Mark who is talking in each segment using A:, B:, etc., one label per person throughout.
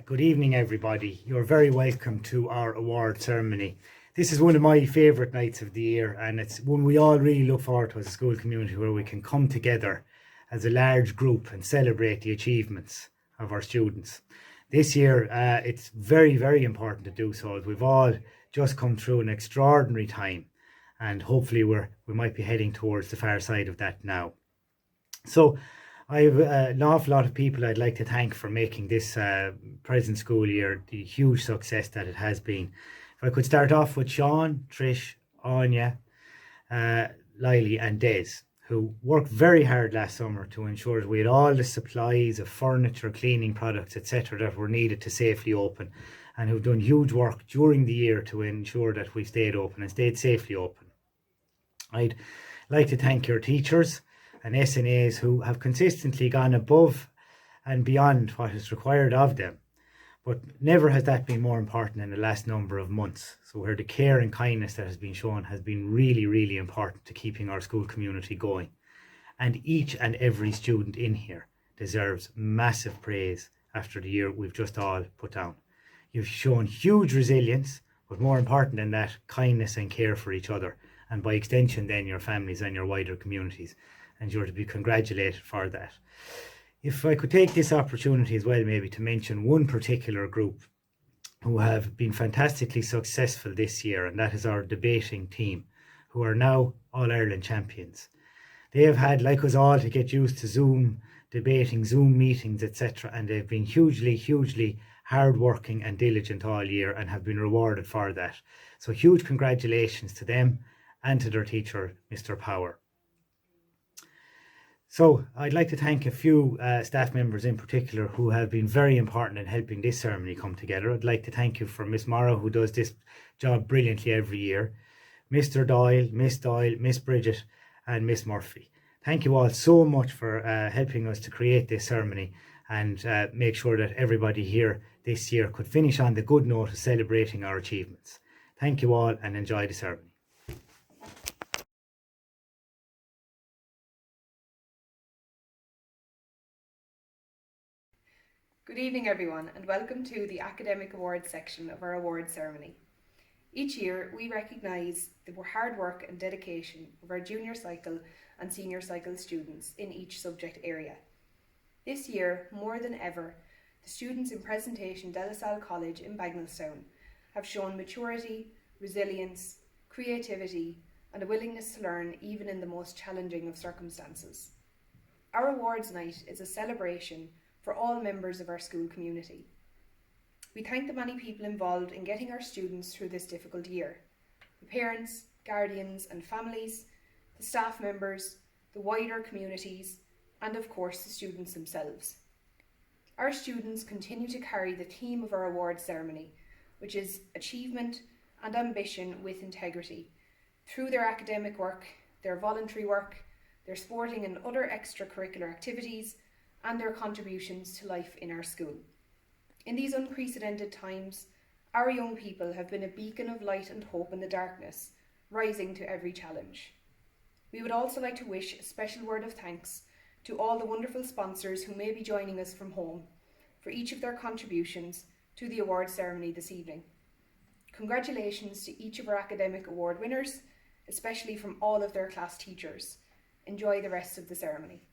A: Good evening, everybody. You're very welcome to our award ceremony. This is one of my favourite nights of the year, and it's one we all really look forward to as a school community, where we can come together as a large group and celebrate the achievements of our students. This year, it's very, very important to do so, as we've all just come through an extraordinary time, and hopefully we might be heading towards the far side of that now. So I have an awful lot of people I'd like to thank for making this present school year the huge success that it has been. If I could start off with Sean, Trish, Anya, Lily and Des, who worked very hard last summer to ensure that we had all the supplies of furniture, cleaning products, etc. that were needed to safely open, and who've done huge work during the year to ensure that we stayed open and stayed safely open. I'd like to thank your teachers and SNAs who have consistently gone above and beyond what is required of them. But never has that been more important in the last number of months. So where the care and kindness that has been shown has been really, really important to keeping our school community going. And each and every student in here deserves massive praise after the year we've just all put down. You've shown huge resilience, but more important than that, kindness and care for each other, and by extension then your families and your wider communities. And you're to be congratulated for that. If I could take this opportunity as well, maybe to mention one particular group who have been fantastically successful this year, and that is our debating team, who are now All-Ireland champions. They have had, like us all, to get used to Zoom debating, Zoom meetings, etc. And they've been hugely hardworking and diligent all year, and have been rewarded for that. So huge congratulations to them and to their teacher, Mr. Power. So I'd like to thank a few staff members in particular who have been very important in helping this ceremony come together. I'd like to thank you for Miss Morrow, who does this job brilliantly every year, Mr. Doyle, Miss Bridget and Miss Murphy. Thank you all so much for helping us to create this ceremony and make sure that everybody here this year could finish on the good note of celebrating our achievements. Thank you all and enjoy the ceremony.
B: Good evening everyone, and welcome to the Academic Awards section of our awards ceremony. Each year we recognise the hard work and dedication of our junior cycle and senior cycle students in each subject area. This year, more than ever, the students in Presentation De La Salle College in Bagnallstown have shown maturity, resilience, creativity and a willingness to learn even in the most challenging of circumstances. Our awards night is a celebration for all members of our school community. We thank the many people involved in getting our students through this difficult year: the parents, guardians and families, the staff members, the wider communities, and of course the students themselves. Our students continue to carry the theme of our awards ceremony, which is achievement and ambition with integrity, through their academic work, their voluntary work, their sporting and other extracurricular activities, and their contributions to life in our school. In these unprecedented times, our young people have been a beacon of light and hope in the darkness, rising to every challenge. We would also like to wish a special word of thanks to all the wonderful sponsors who may be joining us from home for each of their contributions to the award ceremony this evening. Congratulations to each of our academic award winners, especially from all of their class teachers. Enjoy the rest of the ceremony.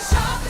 C: Sharp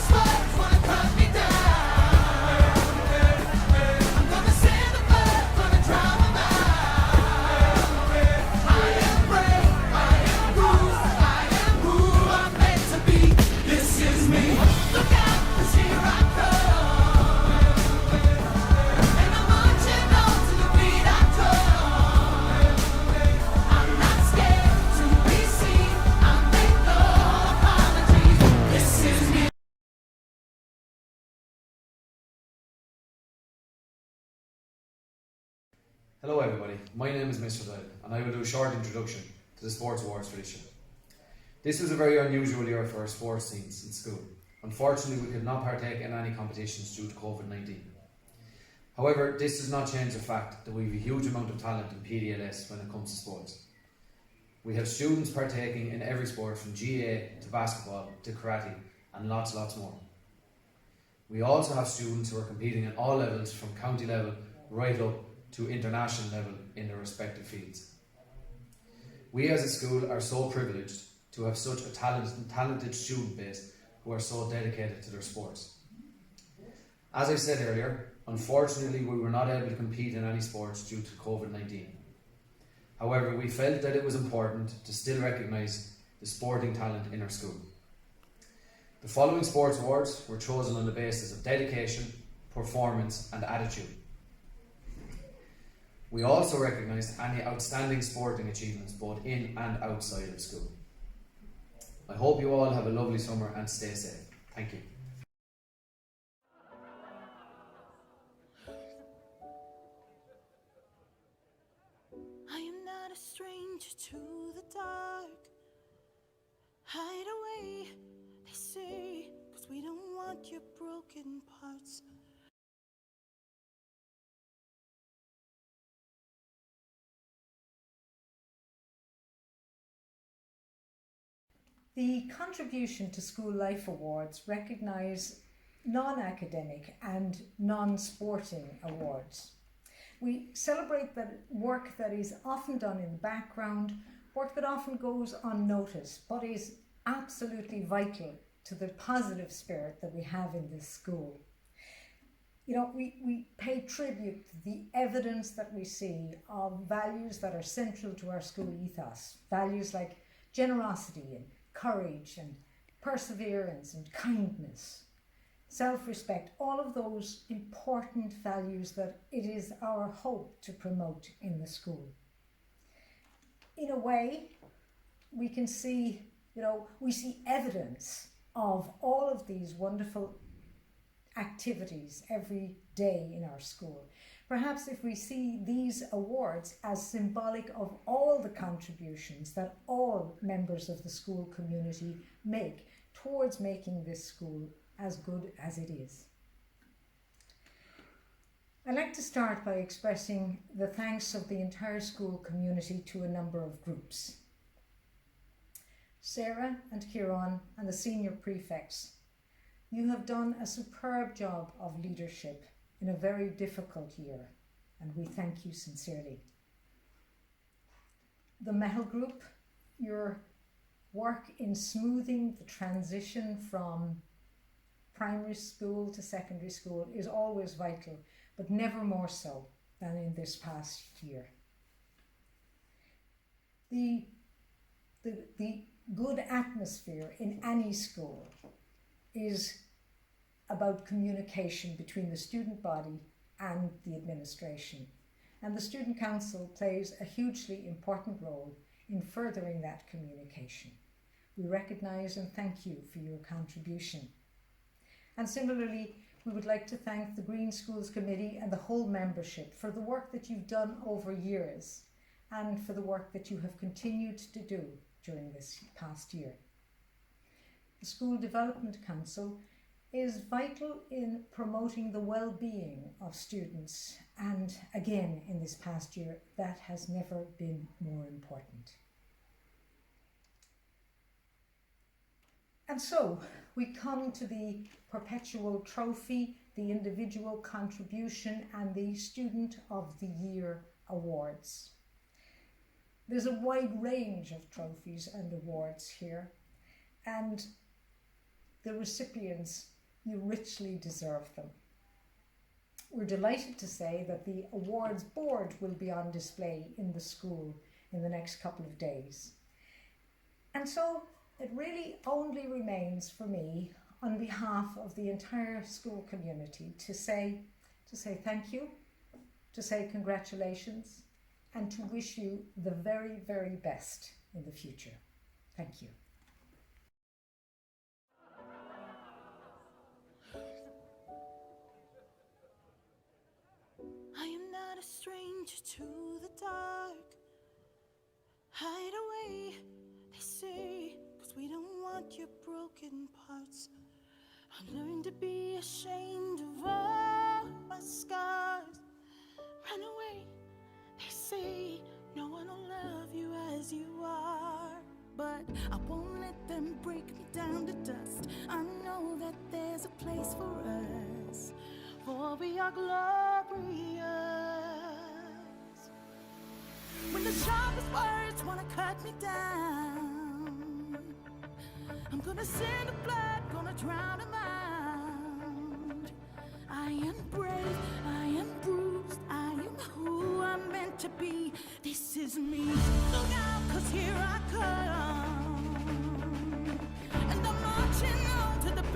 C: Hello everybody, my name is Mr. Doyle and I will do a short introduction to the Sports Awards for this year. This was a very unusual year for our sports teams in school. Unfortunately, we could not partake in any competitions due to COVID-19. However, this does not change the fact that we have a huge amount of talent in PDLS when it comes to sports. We have students partaking in every sport from GA to basketball to karate and lots more. We also have students who are competing at all levels from county level right up to international level in their respective fields. We as a school are so privileged to have such a talented student base who are so dedicated to their sports. As I said earlier, unfortunately we were not able to compete in any sports due to COVID-19. However, we felt that it was important to still recognise the sporting talent in our school. The following sports awards were chosen on the basis of dedication, performance and attitude. We also recognised any outstanding sporting achievements both in and outside of school. I hope you all have a lovely summer and stay safe. Thank you.
D: I am not a stranger to the dark. Hide away, they say, 'cause we don't want your broken parts.
E: The Contribution to School Life Awards recognise non-academic and non-sporting awards. We celebrate the work that is often done in the background, work that often goes unnoticed, but is absolutely vital to the positive spirit that we have in this school. You know, we pay tribute to the evidence that we see of values that are central to our school ethos, values like generosity and courage and perseverance and kindness, self-respect, all of those important values that it is our hope to promote in the school. In a way, we can see, we see evidence of all of these wonderful activities every day in our school. Perhaps if we see these awards as symbolic of all the contributions that all members of the school community make towards making this school as good as it is. I'd like to start by expressing the thanks of the entire school community to a number of groups. Sarah and Kieran and the senior prefects, you have done a superb job of leadership in a very difficult year, and we thank you sincerely. The Mehel Group, your work in smoothing the transition from primary school to secondary school is always vital, but never more so than in this past year. The good atmosphere in any school is about communication between the student body and the administration. And the Student Council plays a hugely important role in furthering that communication. We recognise and thank you for your contribution. And similarly, we would like to thank the Green Schools Committee and the whole membership for the work that you've done over years and for the work that you have continued to do during this past year. The School Development Council is vital in promoting the well-being of students, and again in this past year that has never been more important. And so we come to the Perpetual Trophy, the Individual Contribution and the Student of the Year Awards. There's a wide range of trophies and awards here, and the recipients, you richly deserve them. We're delighted to say that the awards board will be on display in the school in the next couple of days. And so it really only remains for me, on behalf of the entire school community, to say thank you, to say congratulations, and to wish you the very, very best in the future. Thank you.
D: I am not a stranger stranger to the dark. Hide away, they say, 'cause we don't want your broken parts. I learned to be ashamed of all my scars. Run away, they say, no one will love you as you are. But I won't let them break me down to dust. I know that there's a place for us, for we are glorious. When the sharpest words wanna cut me down, I'm gonna send the blood, gonna drown them out. I am brave, I am bruised, I am who I'm meant to be. This is me. Look out, 'cause here I come.